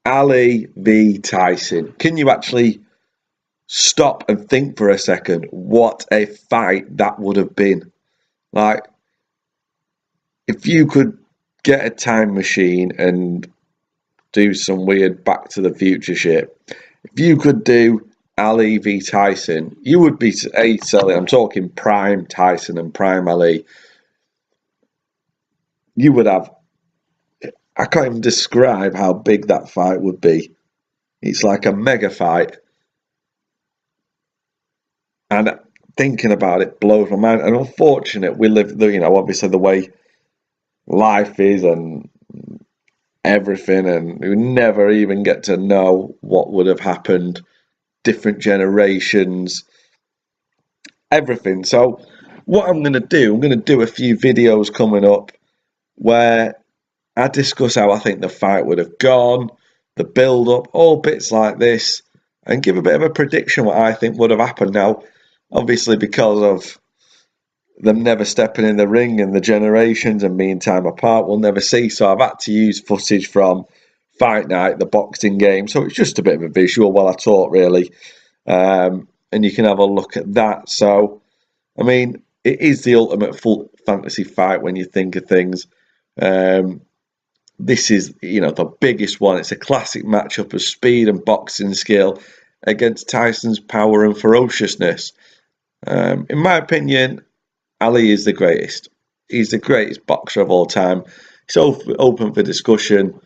Ali v Tyson. Can you actually stop and think for a second what a fight that would have been? Like, if you could get a time machine and do some weird Back to the Future shit, if you could do Ali v Tyson, you would be selling. I'm talking prime Tyson and prime Ali. You would have. I can't even describe how big that fight would be. It's like a mega fight, and thinking about it blows my mind. And unfortunate, we live, obviously the way life is and everything, and we never even get to know what would have happened, different generations, everything. So what I'm going to do a few videos coming up where I discuss how I think the fight would have gone, the build up, all bits like this, and give a bit of a prediction what I think would have happened. Now, obviously, because of them never stepping in the ring and the generations and being time apart, we'll never see. So I've had to use footage from Fight Night, the boxing game. So it's just a bit of a visual while I talk, really. And you can have a look at that. So, I mean, it is the ultimate full fantasy fight when you think of things. This is, the biggest one. It's a classic matchup of speed and boxing skill against Tyson's power and ferociousness. In my opinion, Ali is the greatest. He's the greatest boxer of all time. It's open for discussion,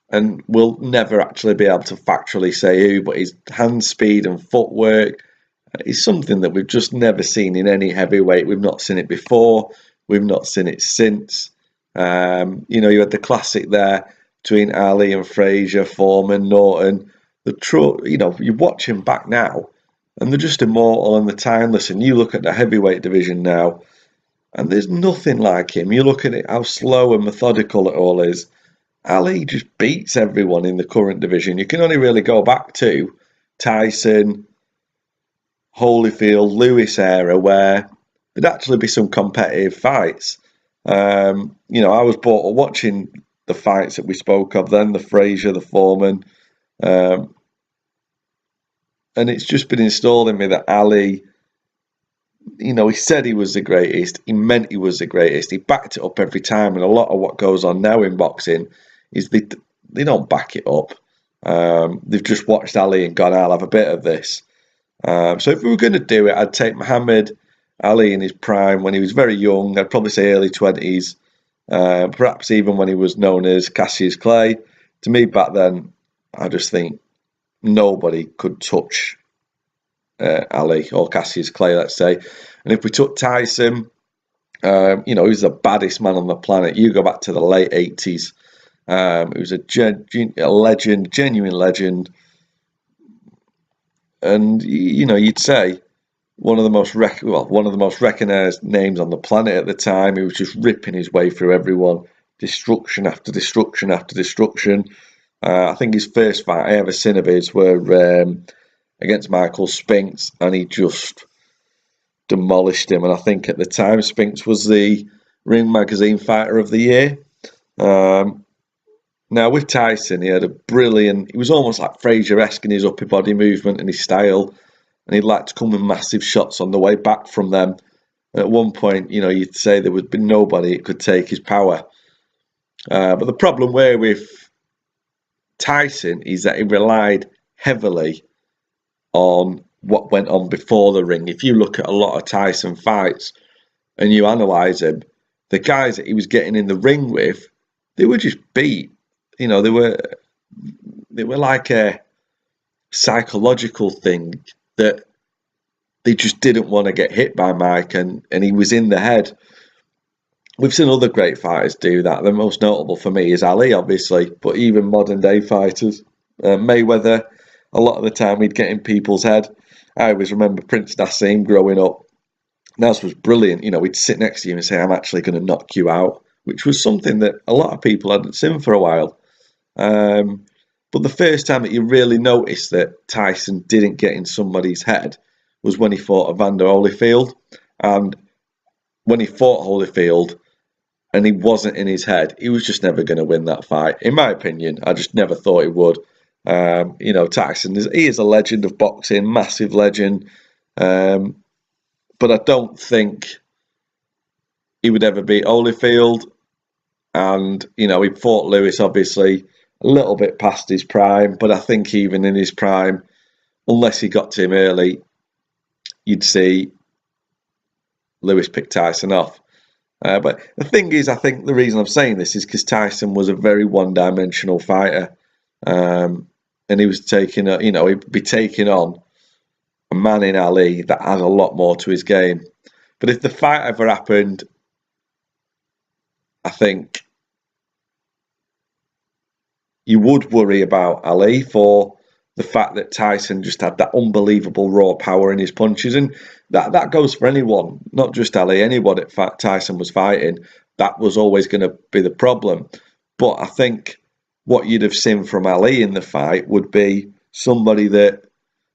and we'll never actually be able to factually say who, but his hand speed and footwork is something that we've just never seen in any heavyweight. We've not seen it before. We've not seen it since. You had the classic there between Ali and Frazier, Foreman, Norton. You watch him back now, and they're just immortal and they're timeless. And you look at the heavyweight division now, and there's nothing like him. You look at it, how slow and methodical it all is. Ali just beats everyone in the current division. You can only really go back to Tyson, Holyfield, Lewis era, where there'd actually be some competitive fights. I was brought up watching the fights that we spoke of then, the Frazier, the Foreman. And it's just been installed in me that Ali, he said he was the greatest. He meant he was the greatest. He backed it up every time. And a lot of what goes on now in boxing is they don't back it up. They've just watched Ali and gone, I'll have a bit of this. So if we were going to do it, I'd take Muhammad Ali in his prime when he was very young. I'd probably say early 20s. Perhaps even when he was known as Cassius Clay. To me back then, I just think nobody could touch Ali or Cassius Clay, let's say. And if we took Tyson, he's the baddest man on the planet. You go back to the late 80s. He was a legend, genuine legend. And, you'd say one of the most recognised names on the planet at the time. He was just ripping his way through everyone. Destruction after destruction after destruction. I think his first fight I ever seen of his were against Michael Spinks, and he just demolished him. And I think at the time Spinks was the Ring Magazine Fighter of the Year. Now with Tyson, he was almost like Frazier-esque in his upper body movement and his style, and he'd like to come with massive shots on the way back from them. And at one point, you'd say there would be nobody that could take his power. But the problem with Tyson is that he relied heavily on what went on before the ring. If you look at a lot of Tyson fights and you analyse him, the guys that he was getting in the ring with, they were just beat. They were like a psychological thing that they just didn't want to get hit by Mike, and he was in the head. We've seen other great fighters do that. The most notable for me is Ali, obviously, but even modern day fighters. Mayweather, a lot of the time he'd get in people's head. I always remember Prince Nassim growing up. Nas was brilliant. He'd sit next to you and say, I'm actually going to knock you out, which was something that a lot of people hadn't seen for a while. But the first time that you really noticed that Tyson didn't get in somebody's head was when he fought Evander Holyfield. And when he fought Holyfield, and he wasn't in his head, he was just never going to win that fight. In my opinion, I just never thought he would. Tyson he is a legend of boxing, massive legend, but I don't think he would ever beat Holyfield. And he fought Lewis obviously a little bit past his prime, but I think even in his prime, unless he got to him early, you'd see Lewis pick Tyson off. But the thing is, I think the reason I'm saying this is because Tyson was a very one-dimensional fighter, and he was he'd be taking on a man in Ali that has a lot more to his game. But if the fight ever happened, I think you would worry about Ali for the fact that Tyson just had that unbelievable raw power in his punches, and that goes for anyone, not just Ali. Anyone that Tyson was fighting, that was always going to be the problem. But I think what you'd have seen from Ali in the fight would be somebody that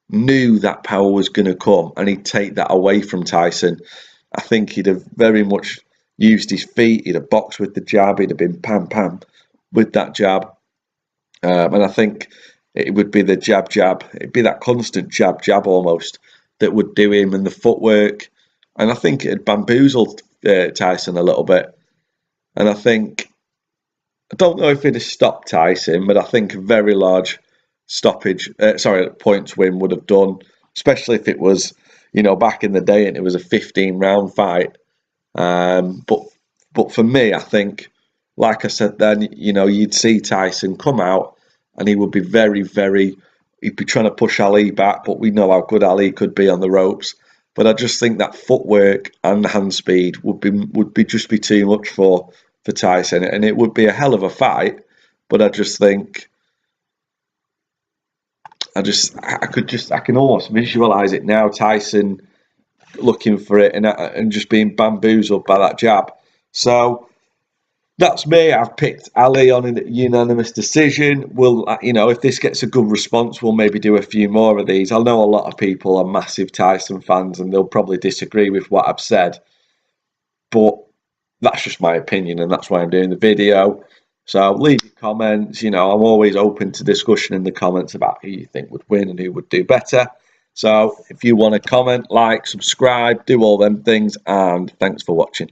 knew that power was going to come, and he'd take that away from Tyson. I think he'd have very much used his feet. He'd have boxed with the jab. He'd have been pam pam with that jab, and I think it would be the jab. It'd be that constant jab almost that would do him, and the footwork. And I think it had bamboozled Tyson a little bit. And I don't know if it'd have stopped Tyson, but I think a very large points win would have done, especially if it was, back in the day and it was a 15-round fight. But for me, I think, like I said then, you'd see Tyson come out and he would be very, very, he'd be trying to push Ali back, but we know how good Ali could be on the ropes. But I just think that footwork and hand speed would be too much for Tyson, and it would be a hell of a fight. But I just think I can almost visualize it now. Tyson looking for it and just being bamboozled by that jab. So that's me. I've picked Ali on a unanimous decision. If this gets a good response, we'll maybe do a few more of these. I know a lot of people are massive Tyson fans and they'll probably disagree with what I've said, but that's just my opinion and that's why I'm doing the video. So leave your comments. I'm always open to discussion in the comments about who you think would win and who would do better. So if you want to comment, like, subscribe, do all them things, and thanks for watching.